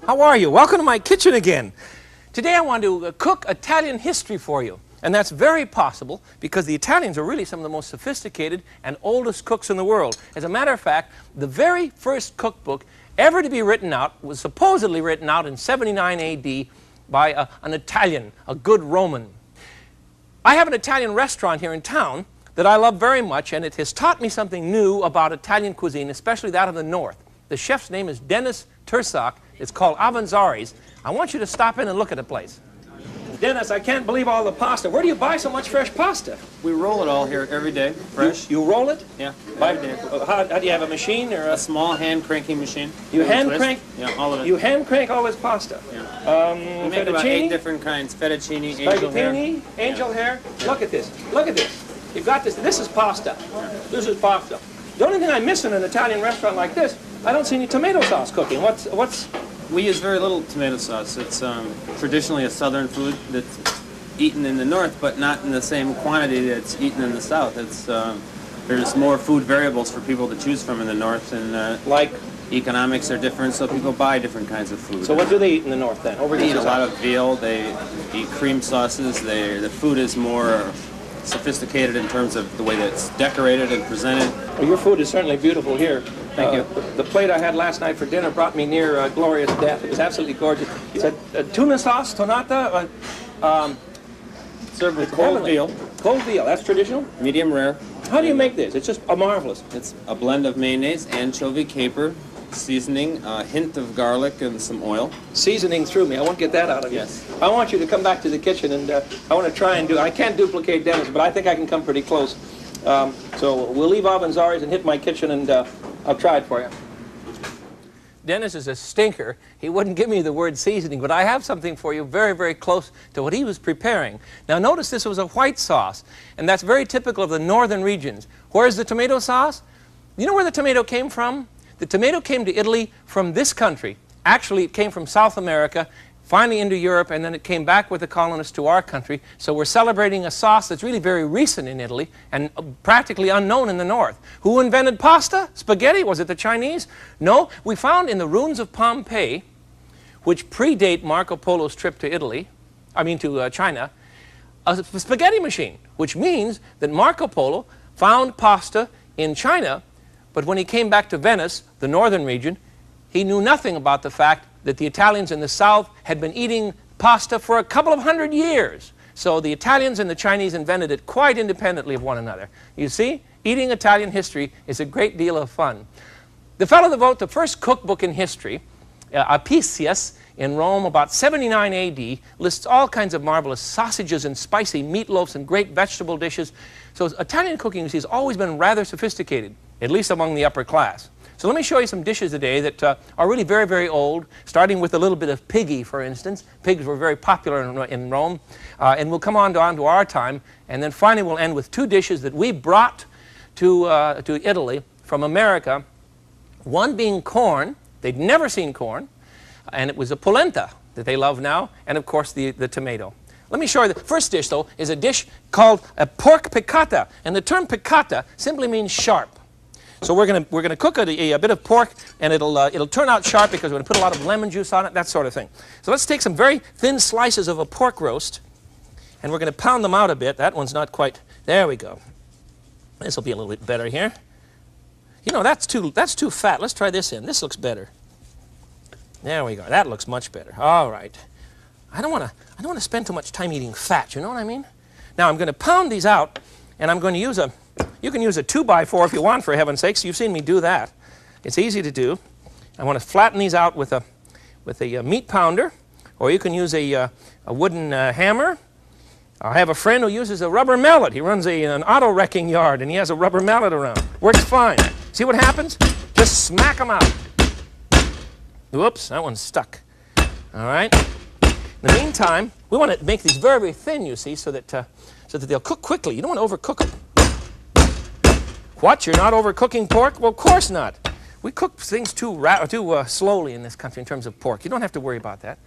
How are you? Welcome to my kitchen again. Today I want to cook Italian history for you. And that's very possible because the Italians are really some of the most sophisticated and oldest cooks in the world. As a matter of fact, the very first cookbook ever to be written out was supposedly written out in 79 AD by an Italian, a good Roman. I have an Italian restaurant here in town that I love very much, and it has taught me something new about Italian cuisine, especially that of the North. The chef's name is Dennis Tursak. It's called Avanzari's. I want you to stop in and look at the place. Dennis, I can't believe all the pasta. Where do you buy so much fresh pasta? We roll it all here every day, fresh. You roll it? Yeah, every day. How do you have a machine or a small hand cranking machine? You hand crank? Yeah, all of it. You hand crank all this pasta? Yeah. We make about 8 different kinds. Fettuccine, angel hair. Angel hair. Look at this. Look at this. You've got this. This is pasta. This is pasta. The only thing I miss in an Italian restaurant like this, I don't see any tomato sauce cooking. What's We use very little tomato sauce. It's traditionally a southern food that's eaten in the north, but not in the same quantity that's eaten in the south. It's there's more food variables for people to choose from in the north, and like economics are different, so people buy different kinds of food. So what do they eat in the north then? They eat a lot of veal. They eat cream sauces. The food is more sophisticated in terms of the way that it's decorated and presented. Well, your food is certainly beautiful here. Thank you. The plate I had last night for dinner brought me near glorious death. It was absolutely gorgeous. It's a tuna sauce, tonata. Served with cold veal. Cold veal, that's traditional? Medium rare. How do you make this? It's just marvelous. It's a blend of mayonnaise, anchovy, caper, seasoning, a hint of garlic, and some oil. Seasoning through me. I won't get that out of you. Yes. I want you to come back to the kitchen, and I want to try and do. I can't duplicate Dennis, but I think I can come pretty close. So we'll leave Avanzari's and hit my kitchen, and I'll try it for you. Dennis is a stinker. He wouldn't give me the word seasoning, but I have something for you very, very close to what he was preparing. Now notice this was a white sauce, and that's very typical of the northern regions. Where's the tomato sauce? You know where the tomato came from? The tomato came to Italy from this country. Actually, it came from South America, finally into Europe, and then it came back with the colonists to our country. So we're celebrating a sauce that's really very recent in Italy and practically unknown in the north. Who invented pasta? Spaghetti? Was it the Chinese? No. We found in the ruins of Pompeii, which predate Marco Polo's trip to to China, a spaghetti machine, which means that Marco Polo found pasta in China, but when he came back to Venice, the northern region, he knew nothing about the fact that the Italians in the south had been eating pasta for a couple of 100 years. So the Italians and the Chinese invented it quite independently of one another. You see, eating Italian history is a great deal of fun. The fellow that wrote the first cookbook in history, Apicius, in Rome about 79 AD, lists all kinds of marvelous sausages and spicy meatloafs and great vegetable dishes. So Italian cooking, you see, has always been rather sophisticated, at least among the upper class. So let me show you some dishes today that are really very, very old, starting with a little bit of piggy, for instance. Pigs were very popular in Rome. And we'll come on to our time. And then finally we'll end with two dishes that we brought to Italy from America. One being corn. They'd never seen corn. And it was a polenta that they love now. And, of course, the tomato. Let me show you. The first dish, though, is a dish called a pork piccata. And the term piccata simply means sharp. So we're gonna cook a bit of pork, and it'll turn out sharp because we're gonna put a lot of lemon juice on it, that sort of thing. So let's take some very thin slices of a pork roast, and we're gonna pound them out a bit. That one's not quite. There we go. This will be a little bit better here. You know, that's too fat. Let's try this in. This looks better. There we go. That looks much better. All right. I don't wanna spend too much time eating fat. You know what I mean? Now I'm gonna pound these out, and I'm going to use you can use a 2x4 if you want, for heaven's sakes. You've seen me do that. It's easy to do. I want to flatten these out with a meat pounder or you can use a wooden hammer. I have a friend who uses a rubber mallet. He runs an auto wrecking yard, and he has a rubber mallet around. Works fine. See what happens? Just smack them out. Whoops, that one's stuck. All right. In the meantime, we want to make these very, very thin, you see, so that they'll cook quickly. You don't want to overcook them. What? You're not overcooking pork? Well, of course not. We cook things too slowly in this country in terms of pork. You don't have to worry about that.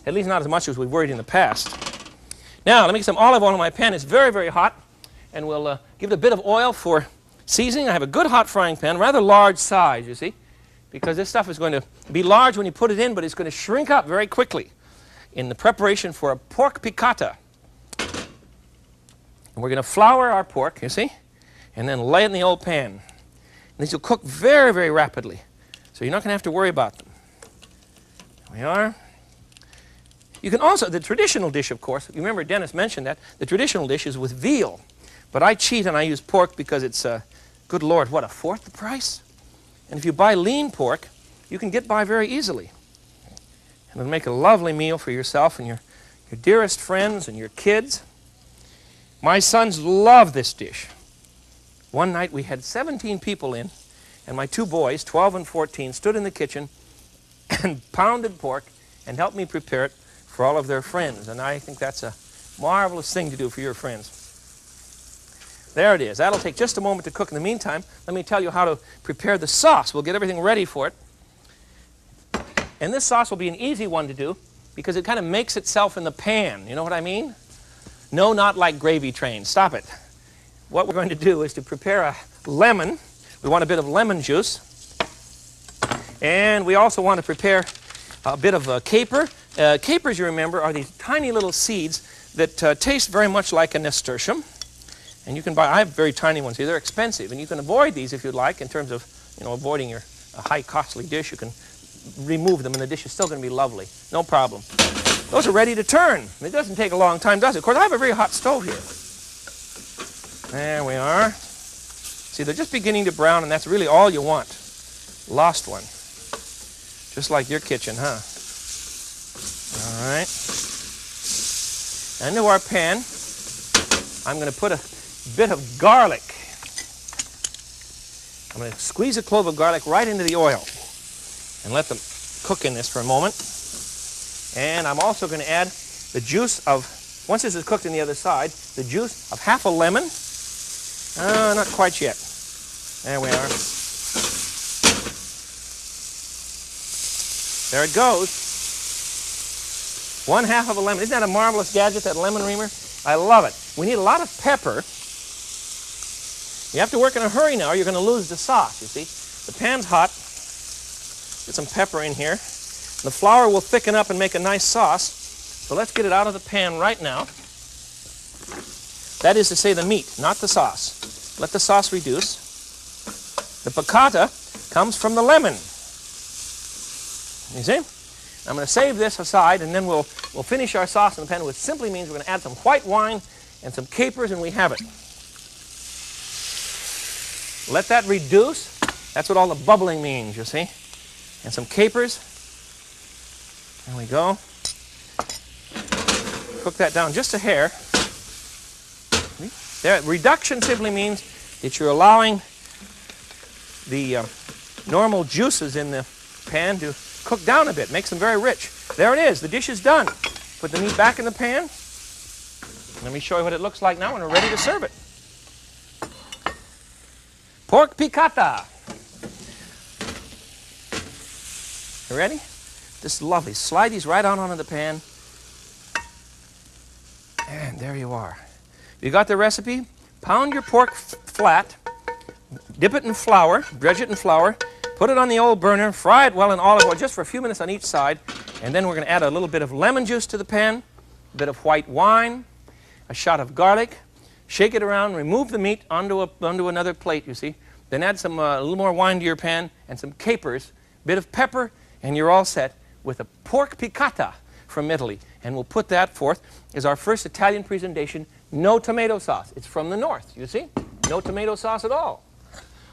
At least not as much as we've worried in the past. Now, let me get some olive oil in my pan. It's very, very hot. And we'll give it a bit of oil for seasoning. I have a good hot frying pan, rather large size, you see, because this stuff is going to be large when you put it in, but it's going to shrink up very quickly in the preparation for a pork piccata. And we're going to flour our pork, you see, and then lay it in the old pan. And these will cook very, very rapidly, so you're not going to have to worry about them. There we are. You can also, the traditional dish, of course, you remember Dennis mentioned that, the traditional dish is with veal. But I cheat and I use pork because it's, good Lord, what, a fourth the price? And if you buy lean pork, you can get by very easily. And it'll make a lovely meal for yourself and your dearest friends and your kids. My sons love this dish. One night we had 17 people in, and my two boys, 12 and 14, stood in the kitchen and pounded pork and helped me prepare it for all of their friends. And I think that's a marvelous thing to do for your friends. There it is. That'll take just a moment to cook. In the meantime, let me tell you how to prepare the sauce. We'll get everything ready for it. And this sauce will be an easy one to do because it kind of makes itself in the pan. You know what I mean? No, not like gravy train. Stop it. What we're going to do is to prepare a lemon. We want a bit of lemon juice. And we also want to prepare a bit of caper. Capers, you remember, are these tiny little seeds that taste very much like a nasturtium. And you can buy, I have very tiny ones here. They're expensive, and you can avoid these if you'd like in terms of, avoiding your high costly dish. You can remove them, and the dish is still going to be lovely. No problem. Those are ready to turn. It doesn't take a long time, does it? Of course, I have a very hot stove here. There we are. See, they're just beginning to brown, and that's really all you want. Lost one. Just like your kitchen, huh? All right. Into our pan, I'm going to put a bit of garlic. I'm going to squeeze a clove of garlic right into the oil and let them cook in this for a moment. And I'm also going to add the juice of, once this is cooked on the other side, the juice of half a lemon. Not quite yet. There we are. There it goes. 1/2 of a lemon. Isn't that a marvelous gadget, that lemon reamer? I love it. We need a lot of pepper. You have to work in a hurry now or you're going to lose the sauce, you see. The pan's hot. Get some pepper in here. The flour will thicken up and make a nice sauce. So let's get it out of the pan right now. That is to say the meat, not the sauce. Let the sauce reduce. The piccata comes from the lemon. You see? I'm going to save this aside, and then we'll finish our sauce in the pan, which simply means we're going to add some white wine and some capers, and we have it. Let that reduce. That's what all the bubbling means, you see. And some capers. There we go. Cook that down just a hair. There, reduction simply means that you're allowing the normal juices in the pan to cook down a bit, makes them very rich. There it is. The dish is done. Put the meat back in the pan. Let me show you what it looks like now when we're ready to serve it. Pork piccata. You ready? This is lovely. Slide these right on onto the pan. And there you are. You got the recipe? Pound your pork flat. Dip it in flour. Dredge it in flour. Put it on the old burner, fry it well in olive oil just for a few minutes on each side, and then we're going to add a little bit of lemon juice to the pan, a bit of white wine, a shot of garlic, shake it around, remove the meat onto another plate, you see, then add some a little more wine to your pan and some capers, a bit of pepper, and you're all set with a pork piccata from Italy. And we'll put that forth as our first Italian presentation, no tomato sauce. It's from the north, you see, no tomato sauce at all.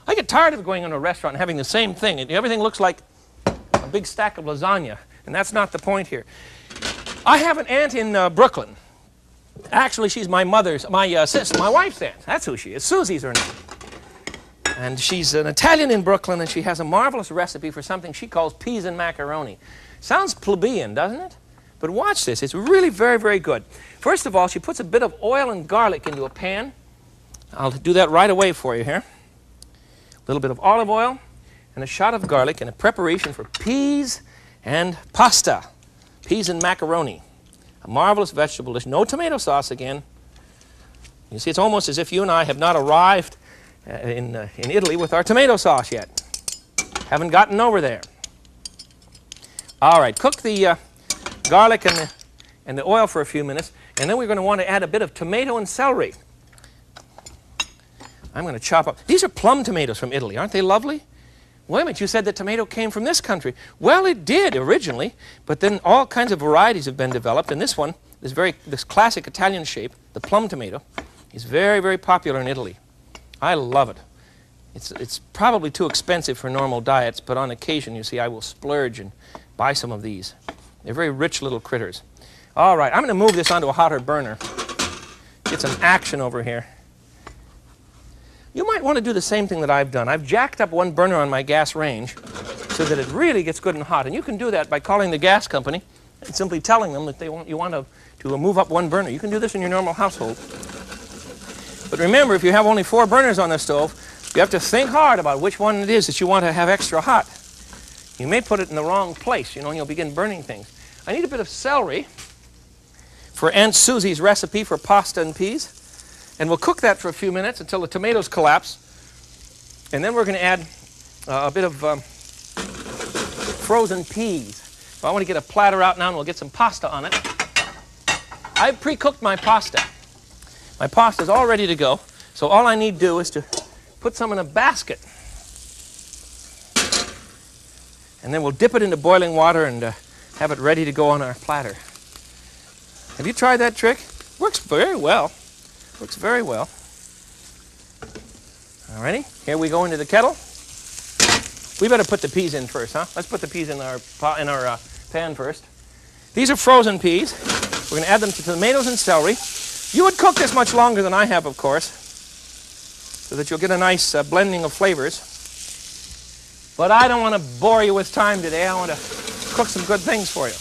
I get tired of going into a restaurant and having the same thing. Everything looks like a big stack of lasagna, and that's not the point here. I have an aunt in Brooklyn. Actually, she's my sister, my wife's aunt. That's who she is. Susie's her name. And she's an Italian in Brooklyn, and she has a marvelous recipe for something she calls peas and macaroni. Sounds plebeian, doesn't it? But watch this. It's really very, very good. First of all, she puts a bit of oil and garlic into a pan. I'll do that right away for you here. A little bit of olive oil and a shot of garlic in a preparation for peas and pasta. Peas and macaroni. A marvelous vegetable dish. No tomato sauce again. You see, it's almost as if you and I have not arrived in Italy with our tomato sauce yet. Haven't gotten over there. All right, cook the garlic and the oil for a few minutes, and then we're going to want to add a bit of tomato and celery. I'm going to chop up. These are plum tomatoes from Italy. Aren't they lovely? Wait a minute, you said the tomato came from this country. Well, it did originally, but then all kinds of varieties have been developed, and this one, this classic Italian shape, the plum tomato, is very, very popular in Italy. I love it. It's probably too expensive for normal diets, but on occasion, you see, I will splurge and buy some of these. They're very rich little critters. All right, I'm going to move this onto a hotter burner. Get some action over here. You might want to do the same thing that I've done. I've jacked up one burner on my gas range so that it really gets good and hot. And you can do that by calling the gas company and simply telling them that you want to move up one burner. You can do this in your normal household. But remember, if you have only 4 burners on the stove, you have to think hard about which one it is that you want to have extra hot. You may put it in the wrong place, and you'll begin burning things. I need a bit of celery for Aunt Susie's recipe for pasta and peas. And we'll cook that for a few minutes until the tomatoes collapse. And then we're going to add a bit of frozen peas. So I want to get a platter out now, and we'll get some pasta on it. I've pre-cooked my pasta. My pasta is all ready to go. So all I need to do is to put some in a basket. And then we'll dip it into boiling water and have it ready to go on our platter. Have you tried that trick? Works very well. Works very well. Alrighty, here we go into the kettle. We better put the peas in first, huh? Let's put the peas in our pan first. These are frozen peas. We're going to add them to tomatoes and celery. You would cook this much longer than I have, of course, so that you'll get a nice blending of flavors. But I don't want to bore you with time today. I want to cook some good things for you.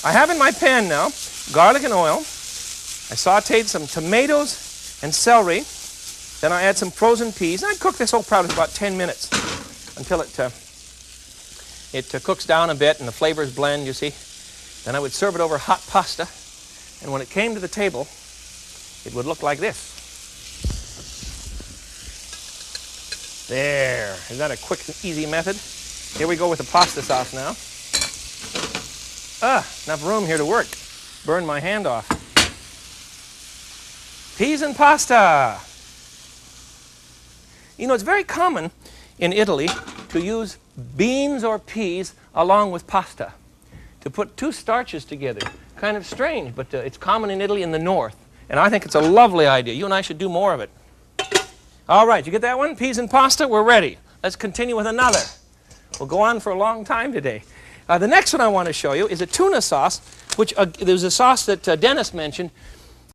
I have in my pan now garlic and oil. I sauteed some tomatoes and celery. Then I add some frozen peas. And I cook this whole product about 10 minutes until it cooks down a bit and the flavors blend, you see. Then I would serve it over hot pasta. And when it came to the table, it would look like this. There. Is that a quick and easy method? Here we go with the pasta sauce now. Enough room here to work. Burn my hand off. Peas and pasta. You know, it's very common in Italy to use beans or peas along with pasta, to put 2 starches together. Kind of strange, but it's common in Italy in the north. And I think it's a lovely idea. You and I should do more of it. All right, you get that one? Peas and pasta, we're ready. Let's continue with another. We'll go on for a long time today. The next one I want to show you is a tuna sauce, which there's a sauce that Dennis mentioned.